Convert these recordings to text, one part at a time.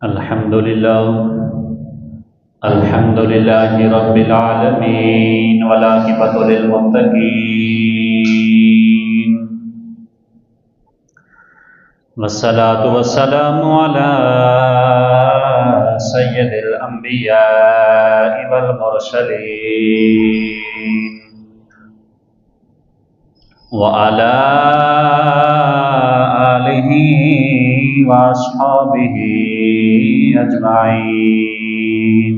الحمد لله رب العالمين والعاقبة للمتقين والصلاة والسلام على سيد الأنبياء والمرسلين وعلى آله وأصحابه أجمعين.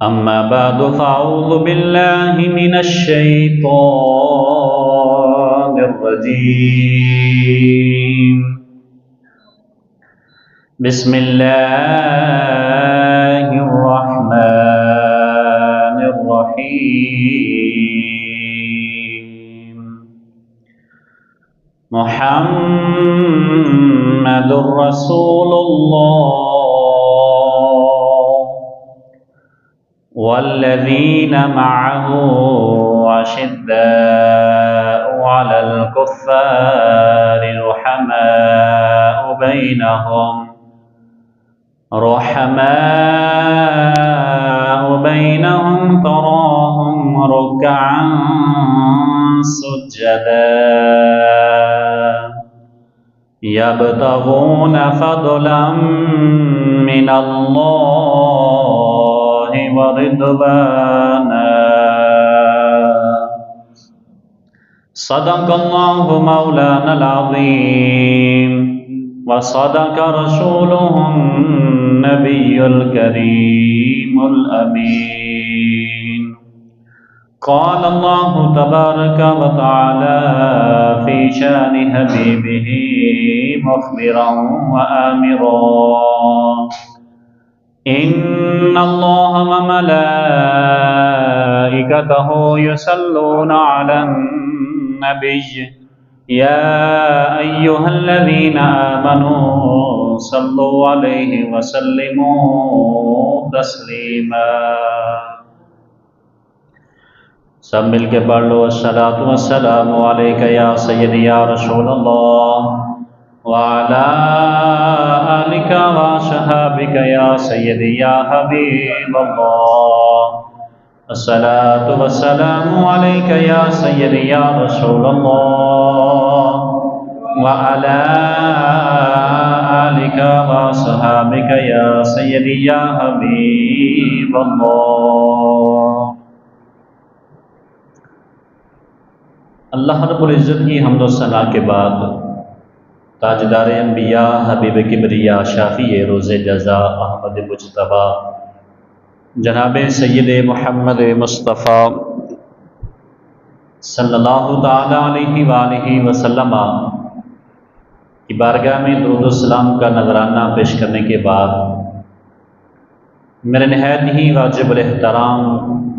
أما بعد فأعوذ بالله من الشيطان الرجيم. بسم الله الرحمن الرحيم. محمد رسول الله والذين معه أشداء على الكفار رحماء بينهم تراهم ركعا سجدا يبتغون فضلا من الله ورضوانا. صدق الله مولانا العظيم وصدق رسوله النبي الكريم الأمين. قال الله تبارك وتعالى في شان حبيبه مخبرا وآمرا: إن الله وملائكته يصلون على النبي يا أيها الذين آمنوا صلوا عليه وسلموا تسلیما. سب مل کے پڑھ لو: الصلاۃ والسلام علیک یا سیدی یا رسول اللہ وعلی آلک وصحابک یا سیدی یا حبیب اللہ. الصلاۃ والسلام علیک یا سیدی یا رسول اللہ وعلی آلک وصحابک یا سیدی یا حبیب اللہ. اللہ رب العزت کی حمد و ثنا کے بعد تاجدار انبیاء حبیب کبریا شافی روز جزا احمد مجتبیٰ جناب سید محمد مصطفیٰ صلی اللہ تعالی علیہ وآلہ وسلم کی بارگاہ میں درود و سلام کا نذرانہ پیش کرنے کے بعد میرے نہایت ہی واجب الاحترام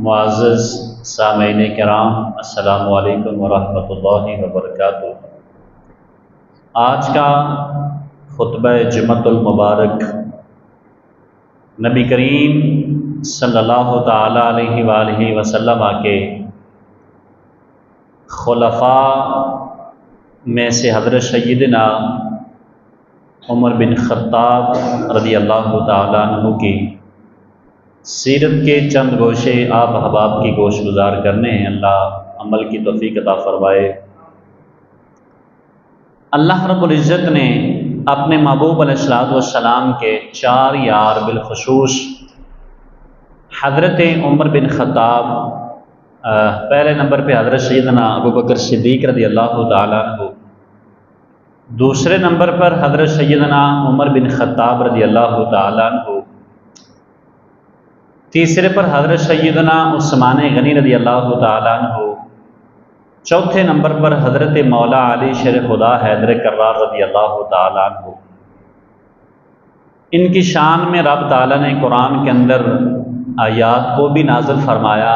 معزز سامعین کرام، السلام علیکم ورحمۃ اللہ وبرکاتہ. آج کا خطبہ جمعۃ المبارک نبی کریم صلی اللہ تعالی علیہ وآلہ وسلم کے خلفاء میں سے حضرت سیدنا عمر بن خطاب رضی اللہ تعالیٰ عنہ کی سیرت کے چند گوشے آپ احباب کی گوش گزار کرنے ہیں. اللہ عمل کی توفیق عطا فرمائے. اللہ رب العزت نے اپنے محبوب علیہ السلام کے چار یار بالخصوص حضرت عمر بن خطاب، پہلے نمبر پہ حضرت سیدنا ابوبکر صدیق رضی اللہ تعالیٰ عنہ، دوسرے نمبر پر حضرت سیدنا عمر بن خطاب رضی اللہ تعالیٰ عنہ، تیسرے پر حضرت سیدنا عثمان غنی رضی اللہ تعالیٰ عنہ، چوتھے نمبر پر حضرت مولا علی شیر خدا حیدر کرار رضی اللہ تعالیٰ عنہ. ان کی شان میں رب تعالیٰ نے قرآن کے اندر آیات کو بھی نازل فرمایا،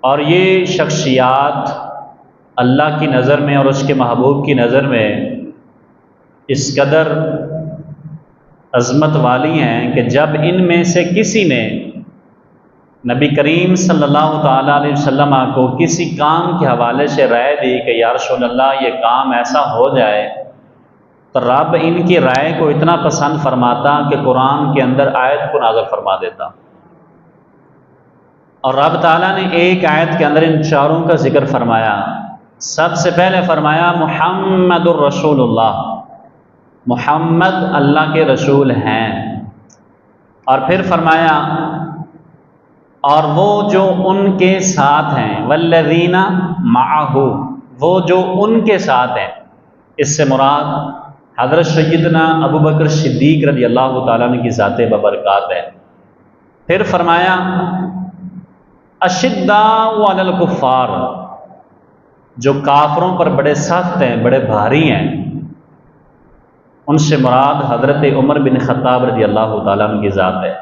اور یہ شخصیات اللہ کی نظر میں اور اس کے محبوب کی نظر میں اس قدر عظمت والی ہیں کہ جب ان میں سے کسی نے نبی کریم صلی اللہ تعالیٰ علیہ وسلم کو کسی کام کے حوالے سے رائے دی کہ یا رسول اللہ یہ کام ایسا ہو جائے تو رب ان کی رائے کو اتنا پسند فرماتا کہ قرآن کے اندر آیت کو نازل فرما دیتا، اور رب تعالیٰ نے ایک آیت کے اندر ان چاروں کا ذکر فرمایا۔ سب سے پہلے فرمایا محمد الرسول اللہ، محمد اللہ کے رسول ہیں، اور پھر فرمایا اور وہ جو ان کے ساتھ ہیں، والذین معہ، وہ جو ان کے ساتھ ہیں، اس سے مراد حضرت سیدنا ابو بکر صدیق رضی اللہ تعالیٰ عنہ کی ذات ببرکات ہے۔ پھر فرمایا اشداء علی الکفار، جو کافروں پر بڑے سخت ہیں، بڑے بھاری ہیں، ان سے مراد حضرت عمر بن خطاب رضی اللہ تعالیٰ عنہ کی ذات ہے۔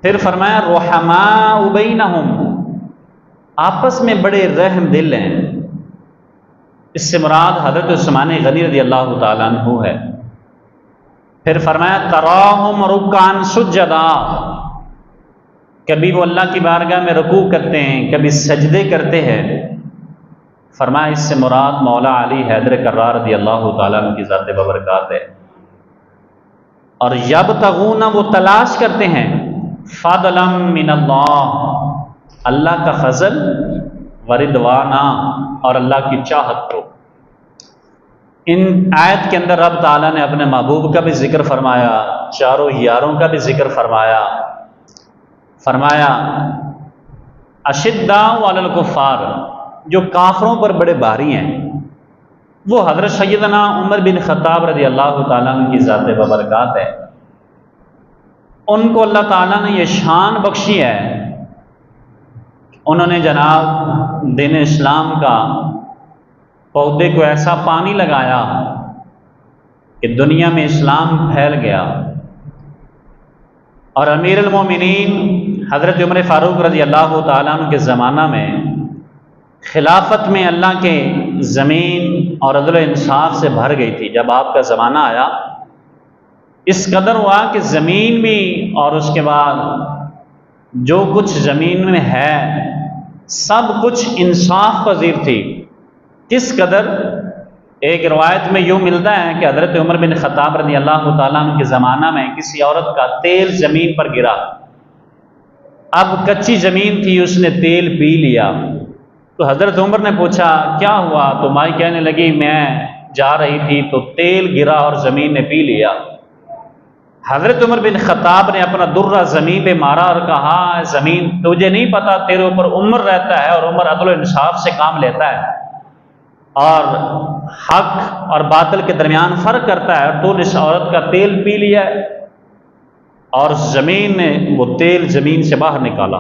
پھر فرمایا رحماء بینہم، آپس میں بڑے رحم دل ہیں، اس سے مراد حضرت عثمان غنی رضی اللہ تعالیٰ عنہ ہے۔ پھر فرمایا تراہم رکعا سجدا، کبھی وہ اللہ کی بارگاہ میں رکوع کرتے ہیں، کبھی سجدے کرتے ہیں۔ فرمایا اس سے مراد مولا علی حیدر کرار رضی اللہ تعالیٰ عنہ کی ذات ببرکات ہے۔ اور یبتغون، وہ تلاش کرتے ہیں، فضلا من اللہ، اللہ کا فضل، ورضوانا، اور اللہ کی چاہت کو۔ ان آیت کے اندر رب تعالیٰ نے اپنے محبوب کا بھی ذکر فرمایا، چاروں یاروں کا بھی ذکر فرمایا۔ فرمایا اشداء علی الکفار، جو کافروں پر بڑے بھاری ہیں، وہ حضرت سیدنا عمر بن خطاب رضی اللہ تعالیٰ عنہ کی ذات ببرکات ہے۔ ان کو اللہ تعالیٰ نے یہ شان بخشی ہے، انہوں نے جناب دین اسلام کا پودے کو ایسا پانی لگایا کہ دنیا میں اسلام پھیل گیا، اور امیر المومنین حضرت عمر فاروق رضی اللہ تعالیٰ عنہ کے زمانہ میں خلافت میں اللہ کے زمین اور عدل و انصاف سے بھر گئی تھی۔ جب آپ کا زمانہ آیا، اس قدر ہوا کہ زمین بھی اور اس کے بعد جو کچھ زمین میں ہے سب کچھ انصاف پذیر تھی۔ کس قدر؟ ایک روایت میں یوں ملتا ہے کہ حضرت عمر بن خطاب رضی اللہ تعالیٰ عنہ کے زمانہ میں کسی عورت کا تیل زمین پر گرا، اب کچی زمین تھی، اس نے تیل پی لیا، تو حضرت عمر نے پوچھا کیا ہوا؟ تو مائی کہنے لگی میں جا رہی تھی تو تیل گرا اور زمین نے پی لیا۔ حضرت عمر بن خطاب نے اپنا درہ زمین پہ مارا اور کہا زمین تجھے نہیں پتا تیرے اوپر عمر رہتا ہے، اور عمر عدل و انصاف سے کام لیتا ہے اور حق اور باطل کے درمیان فرق کرتا ہے، اور تو نے اس عورت کا تیل پی لیا ہے۔ اور زمین نے وہ تیل زمین سے باہر نکالا،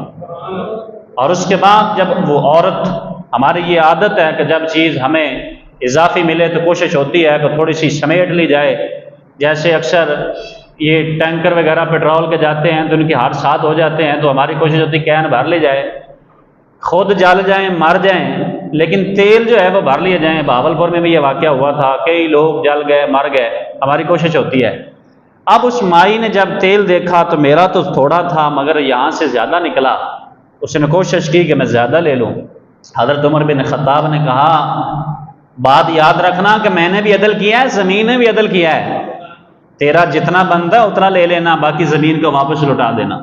اور اس کے بعد جب وہ عورت، ہماری یہ عادت ہے کہ جب چیز ہمیں اضافی ملے تو کوشش ہوتی ہے کہ تھوڑی سی سمیٹ لی جائے، جیسے اکثر یہ ٹینکر وغیرہ پیٹرول کے جاتے ہیں تو ان کے حادثات ہو جاتے ہیں، تو ہماری کوشش ہوتی ہے کین بھر لی جائے، خود جل جائیں مر جائیں، لیکن تیل جو ہے وہ بھر لیے جائیں۔ بہاولپور میں بھی یہ واقعہ ہوا تھا، کئی لوگ جل گئے مر گئے، ہماری کوشش ہوتی ہے۔ اب اس مائی نے جب تیل دیکھا تو میرا تو تھوڑا تھا مگر یہاں سے زیادہ نکلا، اس نے کوشش کی کہ میں زیادہ لے لوں۔ حضرت عمر بن خطاب نے کہا بات یاد رکھنا کہ میں نے بھی عدل کیا ہے، زمین نے بھی عدل کیا ہے، تیرا جتنا بنتا اتنا لے لینا، باقی زمین کو واپس لوٹا دینا۔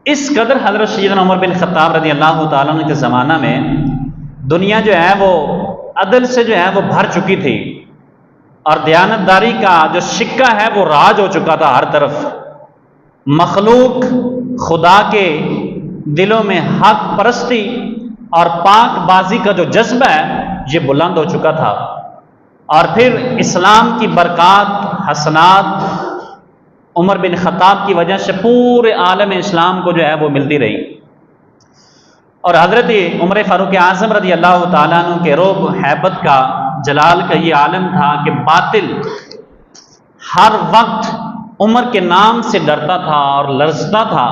اس قدر حضرت سیدنا عمر بن خطاب رضی اللہ تعالیٰ عنہ کے زمانہ میں دنیا جو ہے وہ عدل سے جو ہے وہ بھر چکی تھی، اور دیانتداری کا جو سکہ ہے وہ راج ہو چکا تھا ہر طرف۔ مخلوق خدا کے دلوں میں حق پرستی اور پاک بازی کا جو جذبہ ہے یہ بلند ہو چکا تھا، اور پھر اسلام کی برکات حسنات عمر بن خطاب کی وجہ سے پورے عالم اسلام کو جو ہے وہ ملتی رہی۔ اور حضرت عمر فاروق اعظم رضی اللہ تعالیٰ عنہ کے رعب ہیبت کا جلال کا یہ عالم تھا کہ باطل ہر وقت عمر کے نام سے ڈرتا تھا اور لرزتا تھا،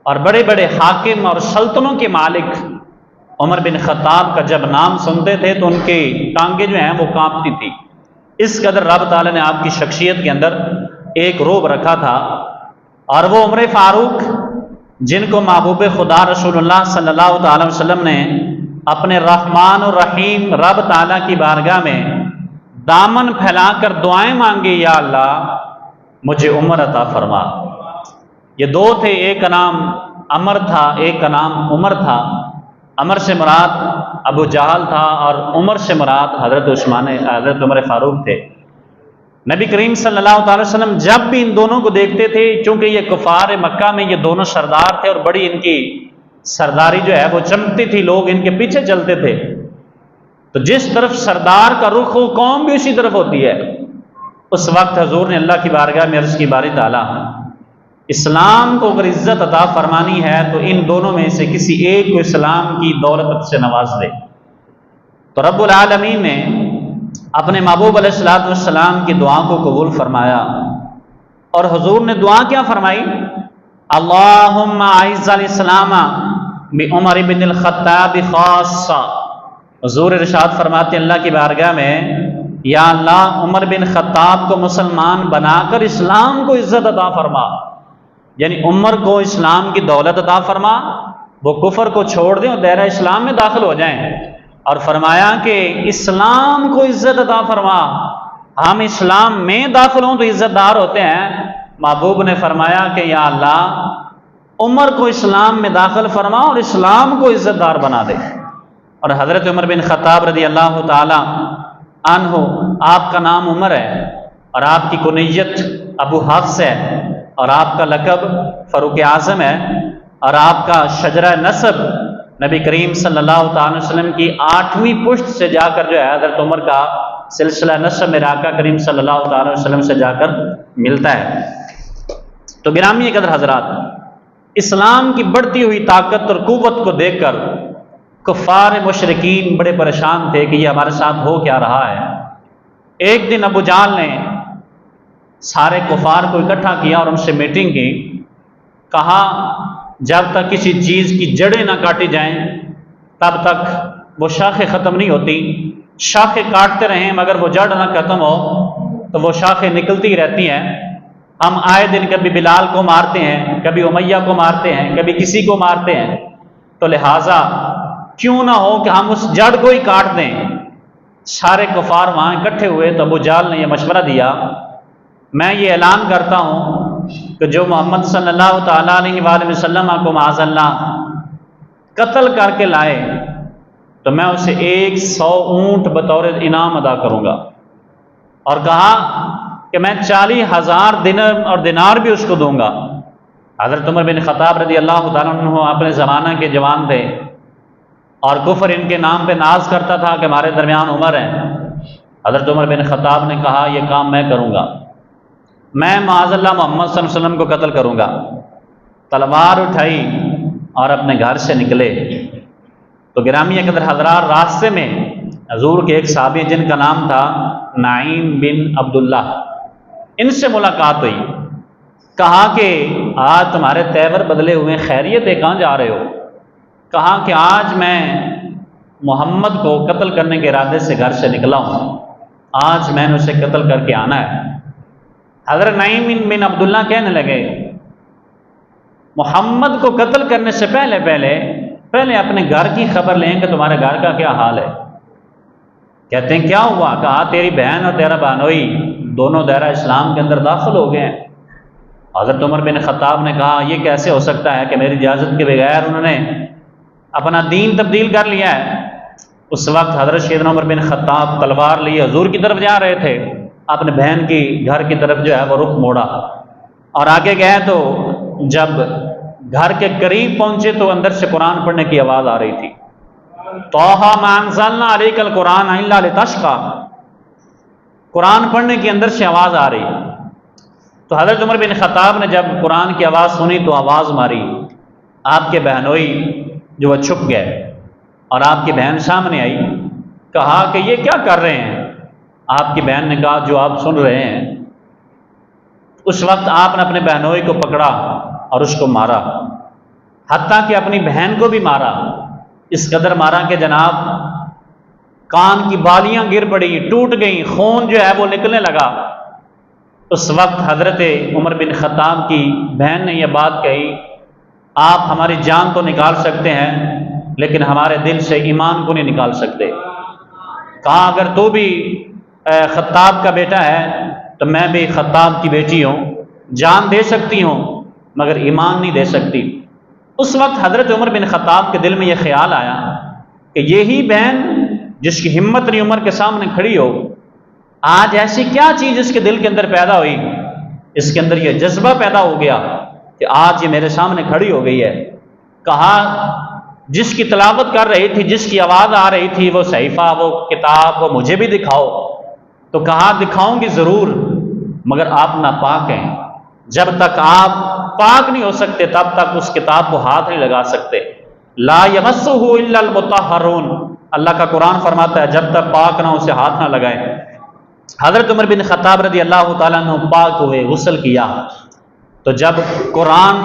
اور بڑے بڑے حاکم اور سلطنوں کے مالک عمر بن خطاب کا جب نام سنتے تھے تو ان کی ٹانگیں جو ہیں وہ کانپتی تھی۔ اس قدر رب تعالیٰ نے آپ کی شخصیت کے اندر ایک رعب رکھا تھا، اور وہ عمر فاروق جن کو محبوب خدا رسول اللہ صلی اللہ تعالی وسلم نے اپنے رحمان الرحیم رب تعالیٰ کی بارگاہ میں دامن پھیلا کر دعائیں مانگی، یا اللہ مجھے عمر عطا فرما۔ یہ دو تھے، ایک کا نام عمر تھا، ایک کا نام عمر تھا۔ عمر سے مراد ابو جہل تھا اور عمر سے مراد حضرت عمر فاروق تھے۔ نبی کریم صلی اللہ تعالی وسلم جب بھی ان دونوں کو دیکھتے تھے، چونکہ یہ کفار مکہ میں یہ دونوں سردار تھے اور بڑی ان کی سرداری جو ہے وہ چمکتی تھی، لوگ ان کے پیچھے چلتے تھے، تو جس طرف سردار کا رخ ہو قوم بھی اسی طرف ہوتی ہے۔ اس وقت حضور نے اللہ کی بارگاہ میں عرض کی، باری تعالیٰ اسلام کو اگر عزت عطا فرمانی ہے تو ان دونوں میں سے کسی ایک کو اسلام کی دولت سے نواز دے۔ تو رب العالمین نے اپنے محبوب علیہ الصلوۃ والسلام کی دعا کو قبول فرمایا، اور حضور نے دعا کیا فرمائی؟ اللہم اعز الاسلام بعمر بن الخطاب خاصہ۔ حضور ارشاد فرماتے ہیں اللہ کی بارگاہ میں، یا اللہ عمر بن خطاب کو مسلمان بنا کر اسلام کو عزت عطا فرما، یعنی عمر کو اسلام کی دولت عطا فرما، وہ کفر کو چھوڑ دیں اور دائرہ اسلام میں داخل ہو جائیں۔ اور فرمایا کہ اسلام کو عزت عطا فرما، ہم اسلام میں داخل ہوں تو عزت دار ہوتے ہیں۔ محبوب نے فرمایا کہ یا اللہ عمر کو اسلام میں داخل فرما اور اسلام کو عزت دار بنا دے۔ اور حضرت عمر بن خطاب رضی اللہ تعالی عنہ، آپ کا نام عمر ہے اور آپ کی کنیت ابو حفص ہے اور آپ کا لقب فاروق اعظم ہے، اور آپ کا شجرہ نسب نبی کریم صلی اللہ تعالی وسلم کی 8ویں پشت سے جا کر جو ہے حضرت عمر کا سلسلہ نسب میرے آقا کریم صلی اللہ تعالی وسلم سے جا کر ملتا ہے۔ تو گرامی قدر حضرات، اسلام کی بڑھتی ہوئی طاقت اور قوت کو دیکھ کر کفار مشرکین بڑے پریشان تھے کہ یہ ہمارے ساتھ ہو کیا رہا ہے۔ ایک دن ابو جہل نے سارے کفار کو اکٹھا کیا اور ان سے میٹنگ کی، کہا جب تک کسی چیز کی جڑیں نہ کاٹی جائیں تب تک وہ شاخیں ختم نہیں ہوتی، شاخیں کاٹتے رہیں مگر وہ جڑ نہ ختم ہو تو وہ شاخیں نکلتی رہتی ہیں۔ ہم آئے دن کبھی بلال کو مارتے ہیں، کبھی امیہ کو مارتے ہیں، کبھی کسی کو مارتے ہیں، تو لہٰذا کیوں نہ ہو کہ ہم اس جڑ کو ہی کاٹ دیں۔ سارے کفار وہاں اکٹھے ہوئے تو ابو جہل نے یہ مشورہ دیا، میں یہ اعلان کرتا ہوں کہ جو محمد صلی اللہ تعالیٰ علیہ وآلہ وسلم کو معاذ اللہ قتل کر کے لائے تو میں اسے 100 اونٹ بطور انعام ادا کروں گا، اور کہا کہ میں 40,000 دینار بھی اس کو دوں گا۔ حضرت عمر بن خطاب رضی اللہ تعالیٰ عنہ اپنے زمانہ کے جوان تھے اور کفر ان کے نام پہ ناز کرتا تھا کہ ہمارے درمیان عمر ہیں۔ حضرت عمر بن خطاب نے کہا یہ کام میں کروں گا، میں معاذ اللہ محمد صلی اللہ علیہ وسلم کو قتل کروں گا۔ تلوار اٹھائی اور اپنے گھر سے نکلے تو گرامی قدر حضرات، راستے میں حضور کے ایک صحابی جن کا نام تھا نعیم بن عبداللہ، ان سے ملاقات ہوئی۔ کہا کہ آج تمہارے تیور بدلے ہوئے، خیریت ہے، کہاں جا رہے ہو؟ کہا کہ آج میں محمد کو قتل کرنے کے ارادے سے گھر سے نکلا ہوں، آج میں نے اسے قتل کر کے آنا ہے۔ حضرت نعیم بن عبداللہ کہنے لگے محمد کو قتل کرنے سے پہلے اپنے گھر کی خبر لیں کہ تمہارے گھر کا کیا حال ہے۔ کہتے ہیں کیا ہوا؟ کہا تیری بہن اور تیرا بہنوئی دونوں دائرہ اسلام کے اندر داخل ہو گئے ہیں۔ حضرت عمر بن خطاب نے کہا یہ کیسے ہو سکتا ہے کہ میری اجازت کے بغیر انہوں نے اپنا دین تبدیل کر لیا ہے۔ اس وقت حضرت سیدنا عمر بن خطاب تلوار لیے حضور کی طرف جا رہے تھے، اپنے بہن کی گھر کی طرف جو ہے وہ رخ موڑا اور آگے گئے تو جب گھر کے قریب پہنچے تو اندر سے قرآن پڑھنے کی آواز آ رہی تھی، طٰہٰ مَا أَنزَلْنَا عَلَيْكَ الْقُرْآنَ إِلَّا لِتَشْقَىٰ، قرآن پڑھنے کی اندر سے آواز آ رہی۔ تو حضرت عمر بن خطاب نے جب قرآن کی آواز سنی تو آواز ماری، آپ کے بہنوئی جو وہ چھپ گئے اور آپ کی بہن سامنے آئی۔ کہا کہ یہ کیا کر رہے ہیں؟ آپ کی بہن نے کہا جو آپ سن رہے ہیں۔ اس وقت آپ نے اپنے بہنوئی کو پکڑا اور اس کو مارا، حتیٰ کہ اپنی بہن کو بھی مارا، اس قدر مارا کہ جناب کان کی بالیاں گر پڑی، ٹوٹ گئیں، خون جو ہے وہ نکلنے لگا۔ اس وقت حضرت عمر بن خطاب کی بہن نے یہ بات کہی، آپ ہماری جان تو نکال سکتے ہیں لیکن ہمارے دل سے ایمان کو نہیں نکال سکتے۔ کہا اگر تو بھی خطاب کا بیٹا ہے تو میں بھی خطاب کی بیٹی ہوں، جان دے سکتی ہوں مگر ایمان نہیں دے سکتی۔ اس وقت حضرت عمر بن خطاب کے دل میں یہ خیال آیا کہ یہی بہن جس کی ہمت نہیں عمر کے سامنے کھڑی ہو، آج ایسی کیا چیز اس کے دل کے اندر پیدا ہوئی، اس کے اندر یہ جذبہ پیدا ہو گیا کہ آج یہ میرے سامنے کھڑی ہو گئی ہے۔ کہا جس کی تلاوت کر رہی تھی، جس کی آواز آ رہی تھی، وہ صحیفہ، وہ کتاب، وہ مجھے بھی دکھاؤ۔ تو کہا دکھاؤں گی ضرور، مگر آپ ناپاک ہیں، جب تک آپ پاک نہیں ہو سکتے تب تک اس کتاب کو ہاتھ نہیں لگا سکتے۔ لا یمسہ الا المطہرون، اللہ کا قرآن فرماتا ہے جب تک پاک نہ اسے ہاتھ نہ لگائیں۔ حضرت عمر بن خطاب رضی اللہ تعالیٰ عنہ پاک ہوئے، غسل کیا، تو جب قرآن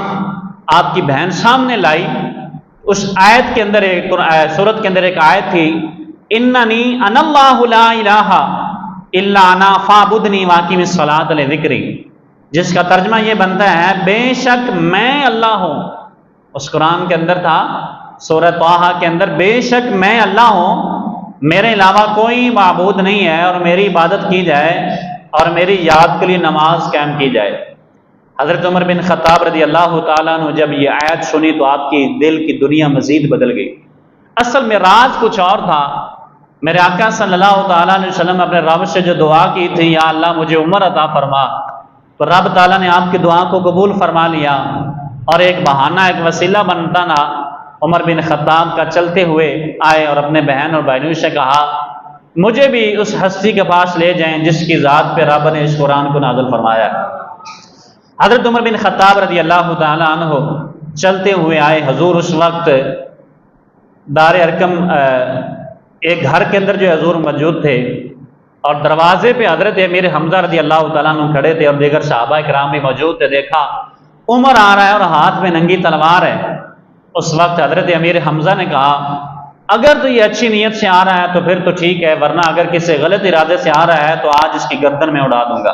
آپ کی بہن سامنے لائی، اس آیت کے اندر سورت کے اندر ایک آیت تھی، اننی انا اللہ لا الہ الا انا فاعبدنی واقم الصلاۃ لذکری، جس کا ترجمہ یہ بنتا ہے بے شک میں اللہ ہوں۔ اس قرآن کے اندر تھا سورہ طٰہٰ کے اندر، بے شک میں اللہ ہوں، میرے علاوہ کوئی معبود نہیں ہے، اور میری عبادت کی جائے اور میری یاد کے لیے نماز قائم کی جائے۔ حضرت عمر بن خطاب رضی اللہ تعالیٰ عنہ جب یہ آیت سنی تو آپ کی دل کی دنیا مزید بدل گئی۔ اصل میں راز کچھ اور تھا۔ میرے آقا صلی اللہ تعالیٰ علیہ وسلم اپنے رب سے جو دعا کی تھی، یا اللہ مجھے عمر عطا فرما، تو رب تعالیٰ نے آپ کی دعا کو قبول فرما لیا، اور ایک بہانہ، ایک وسیلہ بنتا نا، عمر بن خطاب کا چلتے ہوئے آئے اور اپنے بہن اور بھائیوں سے کہا مجھے بھی اس ہستی کے پاس لے جائیں جس کی ذات پہ رب نے اس قرآن کو نازل فرمایا ہے۔ حضرت عمر بن خطاب رضی اللہ تعالیٰ عنہ چلتے ہوئے آئے۔ حضور اس وقت دار ارقم ایک گھر کے اندر جو حضور موجود تھے، اور دروازے پہ حضرت امیر حمزہ رضی اللہ تعالیٰ عنہ کھڑے تھے، اور دیگر صحابہ کرام بھی موجود تھے۔ دیکھا عمر آ رہا ہے اور ہاتھ میں ننگی تلوار ہے۔ اس وقت حضرت امیر حمزہ نے کہا اگر تو یہ اچھی نیت سے آ رہا ہے تو پھر تو ٹھیک ہے، ورنہ اگر کسی غلط ارادے سے آ رہا ہے تو آج اس کی گردن میں اڑا دوں گا۔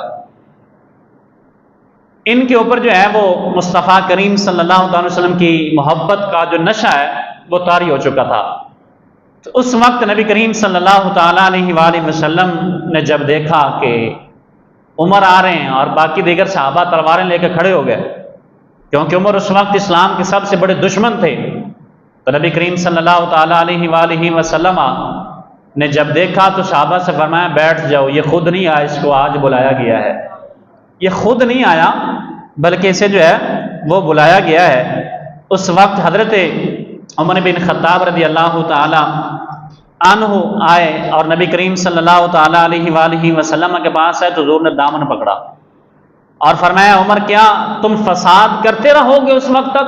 ان کے اوپر جو ہے وہ مصطفیٰ کریم صلی اللہ تعالی وسلم کی محبت کا جو نشہ ہے وہ طاری ہو چکا تھا۔ تو اس وقت نبی کریم صلی اللہ تعالیٰ علیہ وآلہ وسلم نے جب دیکھا کہ عمر آ رہے ہیں اور باقی دیگر صحابہ تلواریں لے کے کھڑے ہو گئے، کیونکہ عمر اس وقت اسلام کے سب سے بڑے دشمن تھے، تو نبی کریم صلی اللہ تعالیٰ علیہ وآلہ وسلم نے جب دیکھا تو صحابہ سے فرمایا بیٹھ جاؤ، یہ خود نہیں آیا، اس کو آج بلایا گیا ہے۔ یہ خود نہیں آیا بلکہ اسے جو ہے وہ بلایا گیا ہے۔ اس وقت حضرت عمر بن خطاب رضی اللہ تعالی عنہ آئے اور نبی کریم صلی اللہ تعالیٰ علیہ وآلہ وسلم کے پاس آئے تو حضور نے دامن پکڑا اور فرمایا عمر کیا تم فساد کرتے رہو گے اس وقت تک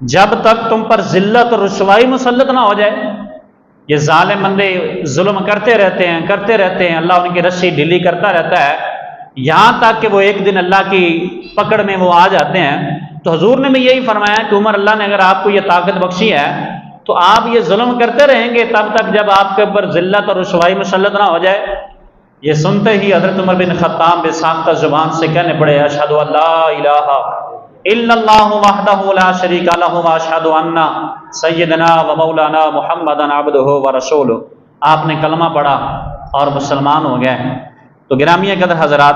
جب تک تم پر ذلت اور رسوائی مسلط نہ ہو جائے؟ یہ ظالم بندے ظلم کرتے رہتے ہیں، اللہ ان کی رسی ڈھیلی کرتا رہتا ہے، یہاں تک کہ وہ ایک دن اللہ کی پکڑ میں وہ آ جاتے ہیں۔ تو حضور نے بھی یہی فرمایا کہ عمر اللہ نے اگر آپ کو یہ طاقت بخشی ہے تو آپ یہ ظلم کرتے رہیں گے تب تک جب آپ کے اوپر ذلت اور رسوائی مسلط نہ ہو جائے۔ یہ سنتے ہی حضرت عمر بن خطاب بے ساختہ زبان سے کہنے پڑے اشہد ان لا الہ الا اللہ وحدہ لا شریک لہ واشہد ان سیدنا و مولانا محمدا عبدہ ورسولہ۔ آپ نے کلمہ پڑھا اور مسلمان ہو گئے۔ تو گرامی قدر حضرات،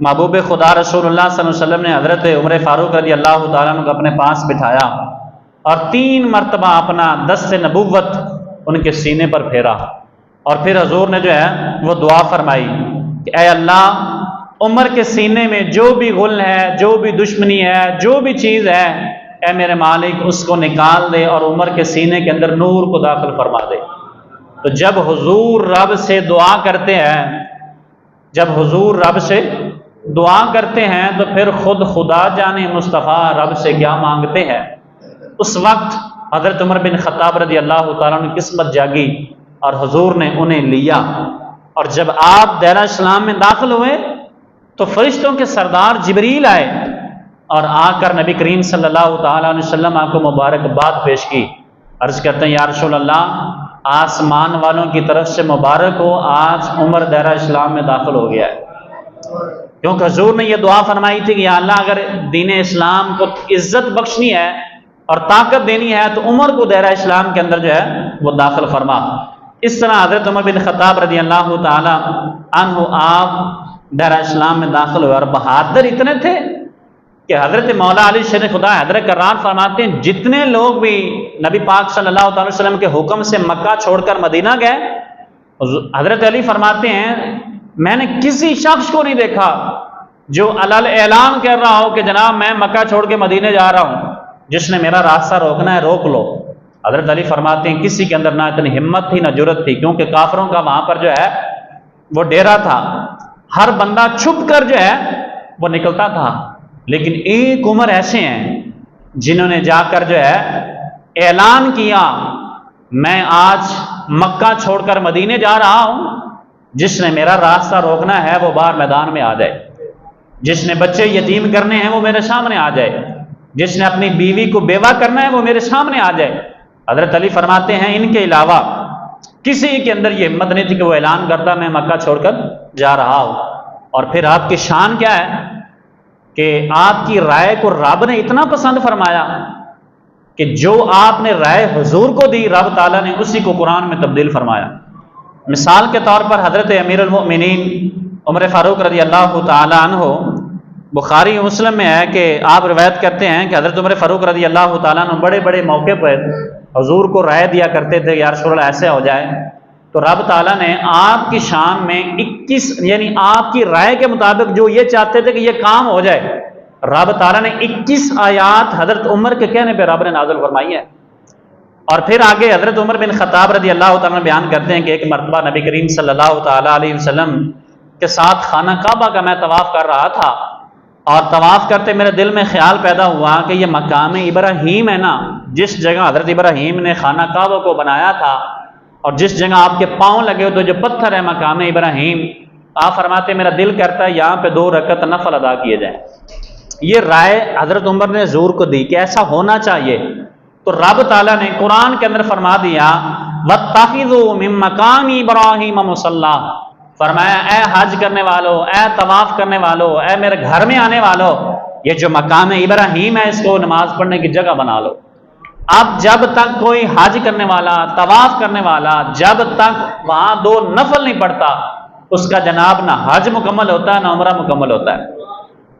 محبوب خدا رسول اللہ صلی اللہ علیہ وسلم نے حضرت عمر فاروق رضی اللہ تعالیٰ عنہ کو اپنے پاس بٹھایا اور 3 مرتبہ اپنا دست نبوت ان کے سینے پر پھیرا، اور پھر حضور نے جو ہے وہ دعا فرمائی کہ اے اللہ عمر کے سینے میں جو بھی غل ہے، جو بھی دشمنی ہے، جو بھی چیز ہے، اے میرے مالک اس کو نکال دے اور عمر کے سینے کے اندر نور کو داخل فرما دے۔ تو جب حضور رب سے دعا کرتے ہیں تو پھر خود خدا جانے مصطفیٰ رب سے کیا مانگتے ہیں۔ اس وقت حضرت عمر بن خطاب رضی اللہ تعالیٰ عنہ قسمت جاگی اور حضور نے انہیں لیا، اور جب آپ دائرہ اسلام میں داخل ہوئے تو فرشتوں کے سردار جبریل آئے اور آ کر نبی کریم صلی اللہ تعالیٰ علیہ وسلم آپ کو مبارکباد پیش کی۔ عرض کرتے ہیں یا رسول اللہ آسمان والوں کی طرف سے مبارک ہو، آج عمر دائرہ اسلام میں داخل ہو گیا ہے۔ کیونکہ حضور نے یہ دعا فرمائی تھی کہ یا اللہ اگر دین اسلام کو عزت بخشنی ہے اور طاقت دینی ہے تو عمر کو دائرہ اسلام کے اندر جو ہے وہ داخل فرما۔ اس طرح حضرت عمر بن خطاب رضی اللہ تعالی عنہ آپ دائرہ اسلام میں داخل ہوئے، اور بہادر اتنے تھے کہ حضرت مولا علی شیر خدا حضرت کرار فرماتے ہیں جتنے لوگ بھی نبی پاک صلی اللہ تعالی وسلم کے حکم سے مکہ چھوڑ کر مدینہ گئے، حضرت علی فرماتے ہیں میں نے کسی شخص کو نہیں دیکھا جو علل اعلان کر رہا ہو کہ جناب میں مکہ چھوڑ کے مدینے جا رہا ہوں، جس نے میرا راستہ روکنا ہے روک لو۔ حضرت علی فرماتے ہیں کسی کے اندر نہ اتنی ہمت تھی نہ جرت تھی، کیونکہ کافروں کا وہاں پر جو ہے وہ ڈیرا تھا، ہر بندہ چھپ کر جو ہے وہ نکلتا تھا، لیکن ایک عمر ایسے ہیں جنہوں نے جا کر جو ہے اعلان کیا میں آج مکہ چھوڑ کر مدینے جا رہا ہوں، جس نے میرا راستہ روکنا ہے وہ باہر میدان میں آ جائے، جس نے بچے یتیم کرنے ہیں وہ میرے سامنے آ جائے، جس نے اپنی بیوی کو بیوہ کرنا ہے وہ میرے سامنے آ جائے۔ حضرت علی فرماتے ہیں ان کے علاوہ کسی کے اندر یہ ہمت نہیں تھی کہ وہ اعلان کرتا میں مکہ چھوڑ کر جا رہا ہوں۔ اور پھر آپ کی شان کیا ہے کہ آپ کی رائے کو رب نے اتنا پسند فرمایا کہ جو آپ نے رائے حضور کو دی رب تعالیٰ نے اسی کو قرآن میں تبدیل فرمایا۔ مثال کے طور پر حضرت امیر المؤمنین عمر فاروق رضی اللہ تعالیٰ عنہ، بخاری مسلم میں ہے کہ آپ روایت کرتے ہیں کہ حضرت عمر فاروق رضی اللہ تعالیٰ عنہ بڑے بڑے موقع پر حضور کو رائے دیا کرتے تھے یا رسول اللہ ایسے ہو جائے، تو رب تعالیٰ نے آپ کی شان میں 21 یعنی آپ کی رائے کے مطابق جو یہ چاہتے تھے کہ یہ کام ہو جائے، رب تعالیٰ نے 21 آیات حضرت عمر کے کہنے پہ رب نے نازل فرمائی ہے۔ اور پھر آگے حضرت عمر بن خطاب رضی اللہ تعالیٰ نے بیان کرتے ہیں کہ ایک مرتبہ نبی کریم صلی اللہ تعالیٰ علیہ وسلم کے ساتھ خانہ کعبہ کا میں طواف کر رہا تھا، اور طواف کرتے میرے دل میں خیال پیدا ہوا کہ یہ مقام ابراہیم ہے نا، جس جگہ حضرت ابراہیم نے خانہ کعبہ کو بنایا تھا اور جس جگہ آپ کے پاؤں لگے تو جو پتھر ہے مقام ابراہیم، آپ فرماتے میرا دل کرتا ہے یہاں پہ 2 رکعت نفل ادا کیے جائیں۔ یہ رائے حضرت عمر نے حضور کو دی کہ ایسا ہونا چاہیے، تو رب تعالیٰ نے قرآن کے اندر فرما دیا وَاتَّخِذُوا مِن مَّقَامِ إِبْرَاهِيمَ مُصَلًّى، فرمایا اے حج کرنے والو، اے طواف کرنے والو، اے میرے گھر میں آنے والو، یہ جو مقام ابراہیم ہے اس کو نماز پڑھنے کی جگہ بنا لو۔ اب جب تک کوئی حج کرنے والا، طواف کرنے والا جب تک وہاں 2 نفل نہیں پڑھتا، اس کا جناب نہ حج مکمل ہوتا ہے نہ عمرہ مکمل ہوتا ہے۔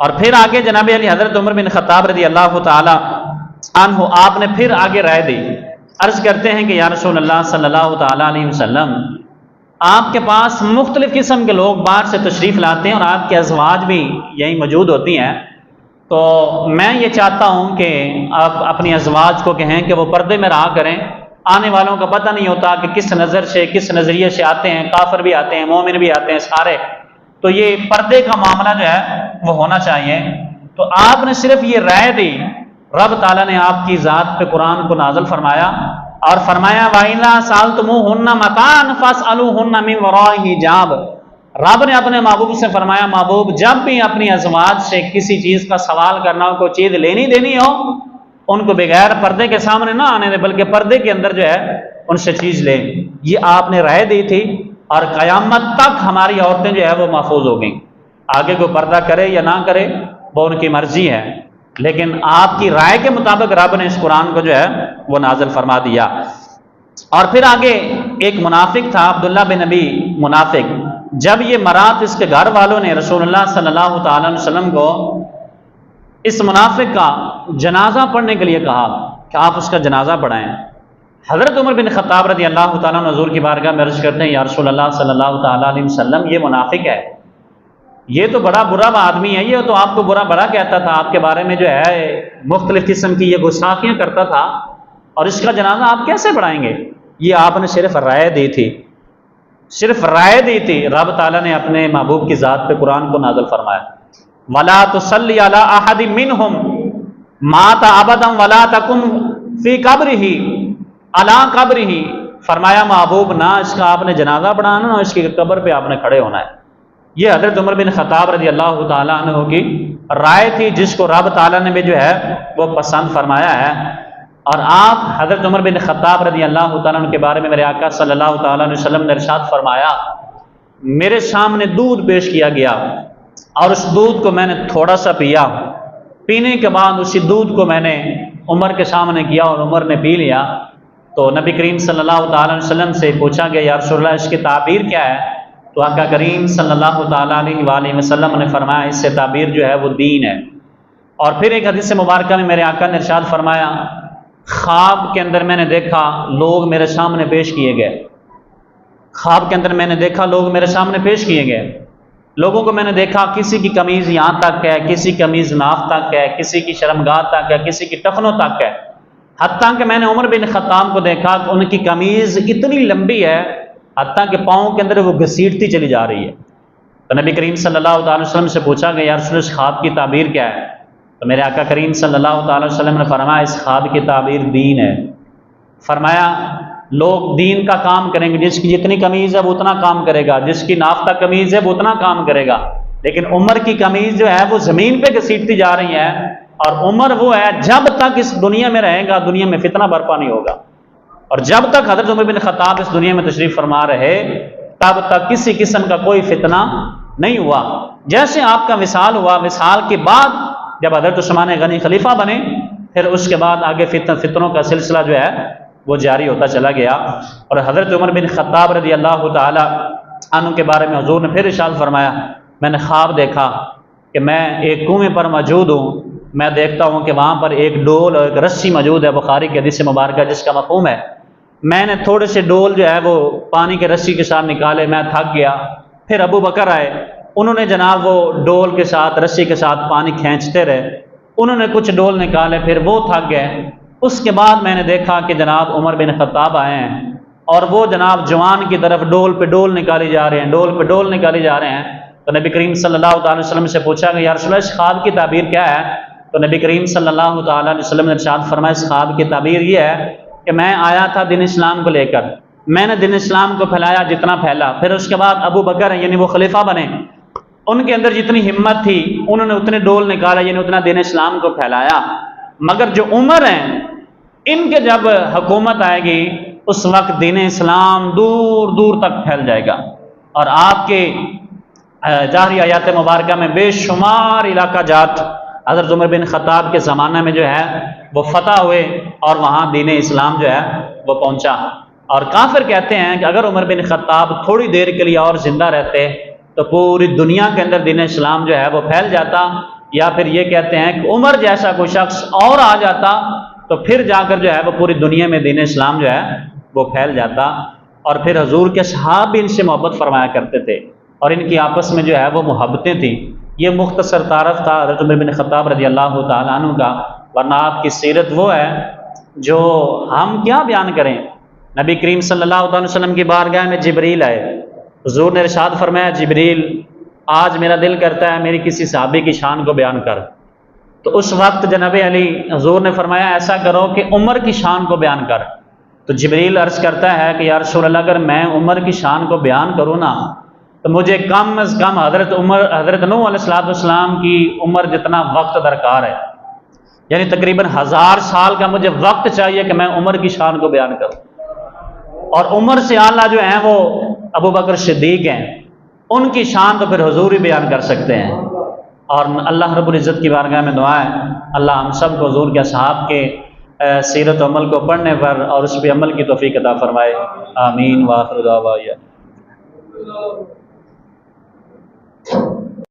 اور پھر آگے جناب علی حضرت عمر بن خطاب رضی اللہ تعالی عنہ آپ نے پھر آگے رائے دی، عرض کرتے ہیں کہ یا رسول اللہ صلی اللہ تعالی علیہ وسلم آپ کے پاس مختلف قسم کے لوگ باہر سے تشریف لاتے ہیں اور آپ کے ازواج بھی یہیں موجود ہوتی ہیں، تو میں یہ چاہتا ہوں کہ آپ اپنی ازواج کو کہیں کہ وہ پردے میں رہا کریں، آنے والوں کا پتہ نہیں ہوتا کہ کس نظر سے کس نظریے سے آتے ہیں، کافر بھی آتے ہیں مومن بھی آتے ہیں سارے، تو یہ پردے کا معاملہ جو ہے وہ ہونا چاہیے۔ تو آپ نے صرف یہ رائے دی، رب تعالیٰ نے آپ کی ذات پہ قرآن کو نازل فرمایا اور فرمایا وَإِذَا سَأَلْتُمُوهُنَّ مَتَاعًا فَاسْأَلُوهُنَّ مِن وَرَاءِ حِجَابٍ، رب نے اپنے محبوب سے فرمایا محبوب جب بھی اپنی ازواج سے کسی چیز کا سوال کرنا ہو، کوئی چیز لینی دینی ہو، ان کو بغیر پردے کے سامنے نہ آنے دے بلکہ پردے کے اندر جو ہے ان سے چیز لیں۔ یہ آپ نے رائے دی تھی اور قیامت تک ہماری عورتیں جو ہے وہ محفوظ ہو گئیں، آگے کوئی پردہ کرے یا نہ کرے وہ ان کی مرضی ہے، لیکن آپ کی رائے کے مطابق رب نے اس قرآن کو جو ہے وہ نازل فرما دیا۔ اور پھر آگے ایک منافق تھا عبداللہ بن نبی منافق، جب یہ مرات اس کے گھر والوں نے رسول اللہ صلی اللہ تعالی علیہ وسلم کو اس منافق کا جنازہ پڑھنے کے لیے کہا کہ آپ اس کا جنازہ پڑھائیں، حضرت عمر بن خطاب رضی اللہ تعالیٰ عنہ حضور کی بارگاہ میں عرض کرتے ہیں یا رسول اللہ صلی اللہ تعالیٰ علیہ وسلم یہ منافق ہے، یہ تو بڑا برا آدمی ہے، یہ تو آپ کو برا بڑا کہتا تھا، آپ کے بارے میں جو ہے مختلف قسم کی یہ گستاخیاں کرتا تھا، اور اس کا جنازہ آپ کیسے پڑھائیں گے؟ یہ آپ نے صرف رائے دی تھی، صرف رائے دی تھی، رب تعالیٰ نے اپنے محبوب کی ذات پہ قرآن کو نازل فرمایا وَلَا تُصَلِّ عَلَىٰ أَحَدٍ مِّنْهُمْ مَاتَ أَبَدًا وَلَا تَقُمْ فِي قَبْرِهِ عَلَىٰ قَبْرِهِ، فرمایا محبوب نہ اس کا آپ نے جنازہ پڑھانا نہ اس کی قبر پہ آپ نے کھڑے ہونا ہے۔ یہ حضرت عمر بن خطاب رضی اللہ تعالیٰ عنہ کی رائے تھی جس کو رب تعالیٰ نے بھی جو ہے وہ پسند فرمایا ہے۔ اور آپ حضرت عمر بن خطاب رضی اللہ تعالیٰ عنہ کے بارے میں میرے آقا صلی اللہ تعالیٰ علیہ وسلم نے ارشاد فرمایا میرے سامنے دودھ پیش کیا گیا اور اس دودھ کو میں نے تھوڑا سا پیا، پینے کے بعد اسی دودھ کو میں نے عمر کے سامنے کیا اور عمر نے پی لیا، تو نبی کریم صلی اللہ تعالیٰ علیہ وسلم سے پوچھا گیا یا رسول اللہ اس کی تعبیر کیا ہے؟ تو آقا کریم صلی اللہ تعالیٰ علیہ وآلہ وسلم نے فرمایا اس سے تعبیر جو ہے وہ دین ہے۔ اور پھر ایک حدیث مبارکہ میں میرے آقا نے ارشاد فرمایا خواب کے اندر میں نے دیکھا لوگ میرے سامنے پیش کیے گئے، خواب کے اندر میں نے دیکھا لوگ میرے سامنے پیش کیے گئے، لوگوں کو میں نے دیکھا کسی کی قمیض یہاں تک ہے، کسی کی قمیض ناف تک ہے، کسی کی شرمگاہ تک ہے، کسی کی ٹخنوں تک ہے، حتیٰ کہ میں نے عمر بن خطاب کو دیکھا کہ ان کی قمیض اتنی لمبی ہے حتیٰ کہ پاؤں کے اندر وہ گھسیٹتی چلی جا رہی ہے۔ تو نبی کریم صلی اللہ تعالی وسلم سے پوچھا کہ یا رسول اللہ اس خواب کی تعبیر کیا ہے؟ تو میرے آقا کریم صلی اللہ تعالی وسلم نے فرمایا اس خواب کی تعبیر دین ہے۔ فرمایا لوگ دین کا کام کریں گے، جس کی جتنی قمیض ہے وہ اتنا کام کرے گا، جس کی نافتہ قمیض ہے وہ اتنا کام کرے گا، لیکن عمر کی قمیض جو ہے وہ زمین پہ گھسیٹتی جا رہی ہے، اور عمر وہ ہے جب تک اس دنیا میں رہے گا دنیا میں فتنہ برپا نہیں ہوگا، اور جب تک حضرت عمر بن خطاب اس دنیا میں تشریف فرما رہے تب تک کسی قسم کا کوئی فتنہ نہیں ہوا۔ جیسے آپ کا وصال ہوا، وصال کے بعد جب حضرت عثمان غنی خلیفہ بنے پھر اس کے بعد آگے فتنوں کا سلسلہ جو ہے وہ جاری ہوتا چلا گیا، اور حضرت عمر بن خطاب رضی اللہ تعالی عنہ کے بارے میں حضور نے پھر ارشاد فرمایا میں نے خواب دیکھا کہ میں ایک کنویں پر موجود ہوں، میں دیکھتا ہوں کہ وہاں پر ایک ڈول اور ایک رسی موجود ہے، بخاری کی حدیث مبارکہ جس کا مفہوم ہے میں نے تھوڑے سے ڈول جو ہے وہ پانی کے رسی کے ساتھ نکالے، میں تھک گیا، پھر ابو بکر آئے، انہوں نے جناب وہ ڈول کے ساتھ رسی کے ساتھ پانی کھینچتے رہے، انہوں نے کچھ ڈول نکالے، پھر وہ تھک گئے، اس کے بعد میں نے دیکھا کہ جناب عمر بن خطاب آئے ہیں اور وہ جناب جوان کی طرف ڈول پہ ڈول نکالی جا رہے ہیں، ڈول پہ ڈول نکالی جا رہے ہیں۔ تو نبی کریم صلی اللہ تعالی وسلم سے پوچھا کہ یا رسول اللہ اس خواب کی تعبیر کیا ہے؟ تو نبی کریم صلی اللہ تعالی علیہ وسلم نے ارشاد فرمایا اس خواب کی تعبیر یہ ہے کہ میں آیا تھا دین اسلام کو لے کر، میں نے دین اسلام کو پھیلایا جتنا پھیلا، پھر اس کے بعد ابو بکر ہیں یعنی وہ خلیفہ بنے، ان کے اندر جتنی ہمت تھی انہوں نے اتنے ڈول نکالا یعنی اتنا دین اسلام کو پھیلایا، مگر جو عمر ہیں ان کے جب حکومت آئے گی اس وقت دین اسلام دور دور تک پھیل جائے گا، اور آپ کے ظاہری آیات مبارکہ میں بے شمار علاقہ جات حضرت عمر بن خطاب کے زمانہ میں جو ہے وہ فتح ہوئے اور وہاں دین اسلام جو ہے وہ پہنچا۔ اور کافر کہتے ہیں کہ اگر عمر بن خطاب تھوڑی دیر کے لیے اور زندہ رہتے تو پوری دنیا کے اندر دین اسلام جو ہے وہ پھیل جاتا، یا پھر یہ کہتے ہیں کہ عمر جیسا کوئی شخص اور آ جاتا تو پھر جا کر جو ہے وہ پوری دنیا میں دین اسلام جو ہے وہ پھیل جاتا۔ اور پھر حضور کے صحابہ بھی ان سے محبت فرمایا کرتے تھے اور ان کی آپس میں جو ہے وہ محبتیں تھیں۔ یہ مختصر تعارف تھا حضرت عمر بن خطاب رضی اللہ تعالیٰ عنہ کا، ورنہ آپ کی سیرت وہ ہے جو ہم کیا بیان کریں۔ نبی کریم صلی اللہ علیہ وسلم کی بارگاہ میں جبریل آئے، حضور نے ارشاد فرمایا جبریل آج میرا دل کرتا ہے میری کسی صحابی کی شان کو بیان کر، تو اس وقت جناب علی حضور نے فرمایا ایسا کرو کہ عمر کی شان کو بیان کر۔ تو جبریل عرض کرتا ہے کہ یا رسول اللہ اگر میں عمر کی شان کو بیان کروں نا تو مجھے کم از کم حضرت نوح علیہ السلام کی عمر جتنا وقت درکار ہے، یعنی تقریباً 1000 سال کا مجھے وقت چاہیے کہ میں عمر کی شان کو بیان کروں، اور عمر سے اعلیٰ جو ہیں وہ ابو بکر صدیق ہیں، ان کی شان تو پھر حضور ہی بیان کر سکتے ہیں۔ اور اللہ رب العزت کی بارگاہ میں دعا ہے اللہ ہم سب کو حضور کے اصحاب کے سیرت و عمل کو پڑھنے پر اور اس پہ عمل کی توفیق عطا فرمائے، آمین۔ وآخر دعوانا